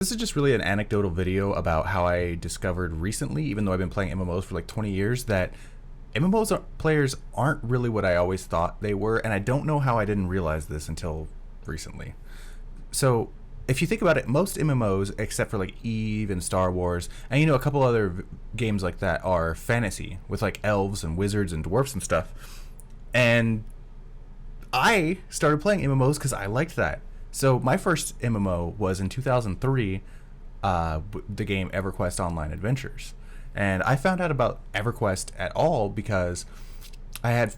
This is just really an anecdotal video about how I discovered recently, even though I've been playing MMOs for like 20 years, that players aren't really what I always thought they were, and I don't know how I didn't realize this until recently. So, if you think about it, most MMOs, except for like Eve and Star Wars, and a couple other games like that, are fantasy with like elves and wizards and dwarfs and stuff. And I started playing MMOs because I liked that. So my first MMO was in 2003, the game EverQuest Online Adventures, and I found out about EverQuest at all because I had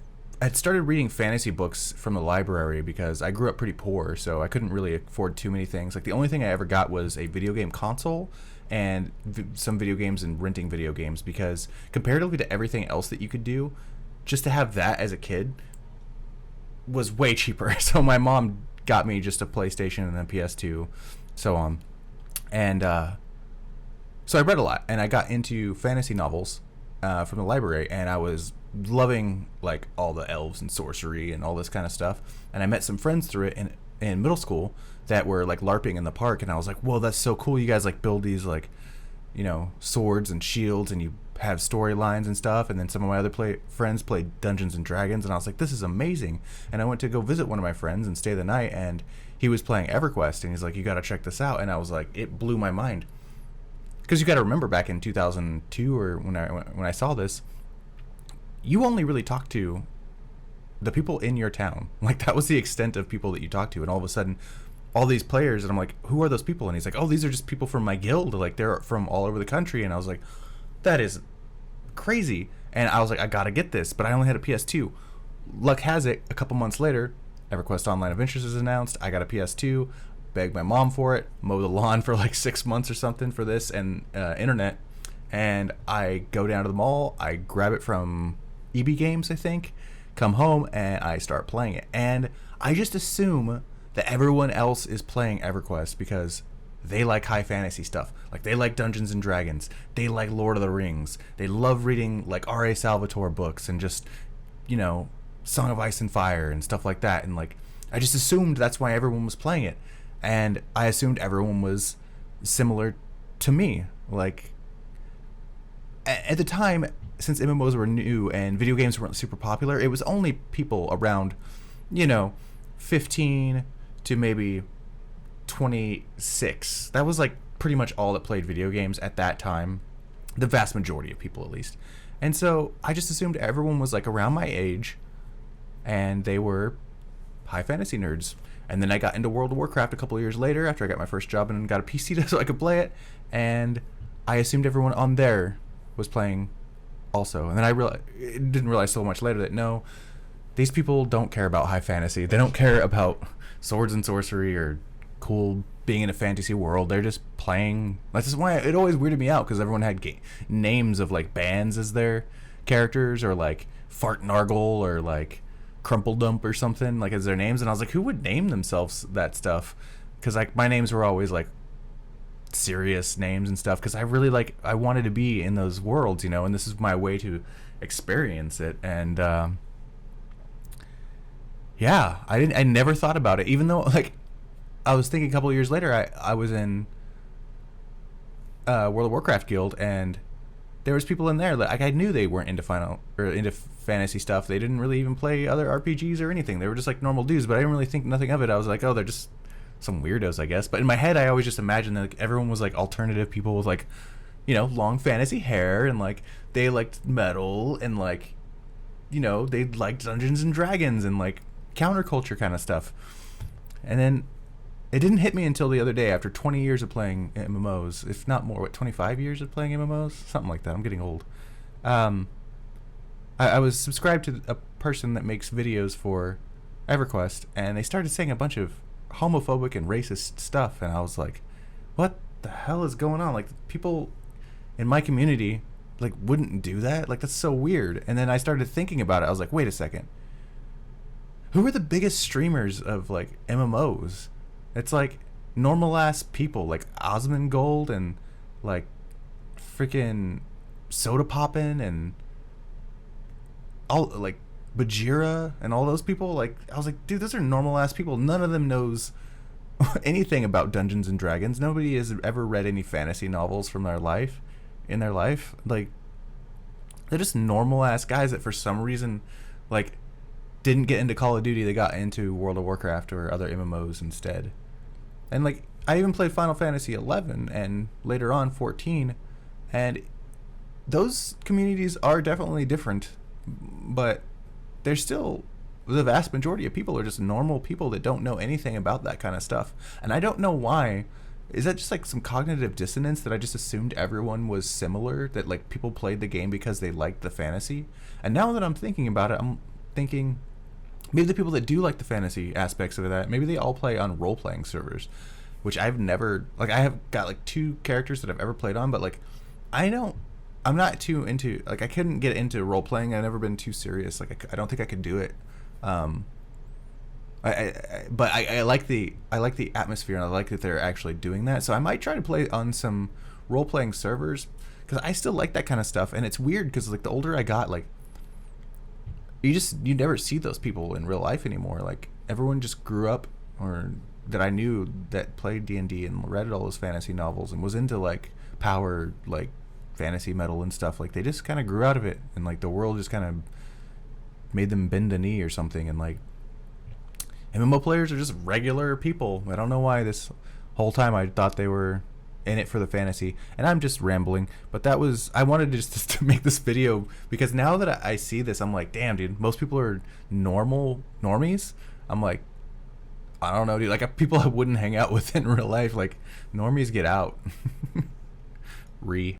started reading fantasy books from the library because I grew up pretty poor, so I couldn't really afford too many things. Like the only thing I ever got was a video game console and some video games and renting video games because comparatively to everything else that you could do, just to have that as a kid was way cheaper. So my mom got me just a PlayStation and a PS2, so on. And so I read a lot, and I got into fantasy novels from the library, and I was loving like all the elves and sorcery and all this kind of stuff. And I met some friends through it in middle school that were like LARPing in the park, and I was like, whoa, that's so cool. You guys like build these like, swords and shields, and you have storylines and stuff. And then some of my other friends played Dungeons and Dragons, and I was like, this is amazing. And I went to go visit one of my friends and stay the night, and he was playing EverQuest, and he's like, you got to check this out. And I was like, it blew my mind, because you got to remember back in 2002 or when I saw this, you only really talked to the people in your town. Like that was the extent of people that you talked to, and all of a sudden all these players, and I'm like, who are those people? And he's like, oh, these are just people from my guild, like they're from all over the country. And I was like, that is crazy. And I was like, I gotta get this, but I only had a PS2. Luck has it, a couple months later, EverQuest Online Adventures is announced. I got a PS2, begged my mom for it, mowed the lawn for like 6 months or something for this and internet. And I go down to the mall, I grab it from EB Games, I think, come home, and I start playing it. And I just assume that everyone else is playing EverQuest because they like high fantasy stuff. Like they like Dungeons and Dragons. They like Lord of the Rings. They love reading like R.A. Salvatore books and just, Song of Ice and Fire and stuff like that. And like, I just assumed that's why everyone was playing it. And I assumed everyone was similar to me. Like, at the time, since MMOs were new and video games weren't super popular, it was only people around, 15 to maybe 26. That was like pretty much all that played video games at that time, the vast majority of people at least. And so I just assumed everyone was like around my age and they were high fantasy nerds. And then I got into World of Warcraft a couple of years later after I got my first job and got a PC so I could play it, and I assumed everyone on there was playing also. And then didn't realize so much later that no, these people don't care about high fantasy. They don't care about swords and sorcery or cool being in a fantasy world. They're just playing. That's just why it always weirded me out, because everyone had names of like bands as their characters, or like Fart Nargle or like Crumple Dump or something like as their names. And I was like, who would name themselves that stuff? Because like my names were always like serious names and stuff, because I wanted to be in those worlds, and this is my way to experience it. And yeah, I never thought about it, even though like I was thinking a couple of years later, I was in World of Warcraft guild, and there was people in there that like I knew they weren't into fantasy stuff. They didn't really even play other RPGs or anything. They were just like normal dudes, but I didn't really think nothing of it. I was like, oh, they're just some weirdos, I guess. But in my head, I always just imagined that like, everyone was like alternative people with like, long fantasy hair, and like they liked metal, and like, they liked Dungeons and Dragons and like counterculture kind of stuff. And then it didn't hit me until the other day, after 20 years of playing MMOs, if not more, 25 years of playing MMOs? Something like that. I'm getting old. I was subscribed to a person that makes videos for EverQuest, and they started saying a bunch of homophobic and racist stuff, and I was like, what the hell is going on? Like, people in my community, like, wouldn't do that? Like, that's so weird. And then I started thinking about it. I was like, wait a second. Who are the biggest streamers of, like, MMOs? It's like normal ass people like Osmongold and like freaking Soda Poppin' and all like Bajira and all those people. Like I was like, dude, those are normal ass people. None of them knows anything about Dungeons and Dragons. Nobody has ever read any fantasy novels from their life, in their life. Like, they're just normal ass guys that for some reason, like, didn't get into Call of Duty. They got into World of Warcraft or other MMOs instead. And like, I even played Final Fantasy 11 and later on 14, and those communities are definitely different, but they're still, the vast majority of people are just normal people that don't know anything about that kind of stuff. And I don't know why. Is that just like some cognitive dissonance that I just assumed everyone was similar, that like people played the game because they liked the fantasy? And now that I'm thinking about it, I'm thinking maybe the people that do like the fantasy aspects of that, maybe they all play on role-playing servers, which I've never, like, I have got like 2 characters that I've ever played on, but like, I'm not too into, like, I couldn't get into role-playing. I've never been too serious. Like, I don't think I could do it. But I like the atmosphere, and I like that they're actually doing that. So I might try to play on some role playing servers, because I still like that kind of stuff. And it's weird because like the older I got, like, you never see those people in real life anymore. Like, everyone just grew up, or that I knew that played D&D and read all those fantasy novels and was into like power, like fantasy metal and stuff. Like, they just kind of grew out of it, and like the world just kind of made them bend a knee or something. And like, MMO players are just regular people. I don't know why this whole time I thought they were in it for the fantasy. And I'm just rambling, but I wanted just to make this video because now that I see this, I'm like, damn, dude, most people are normies. I'm like, I don't know, dude. Like, people I wouldn't hang out with in real life. Like, normies get out.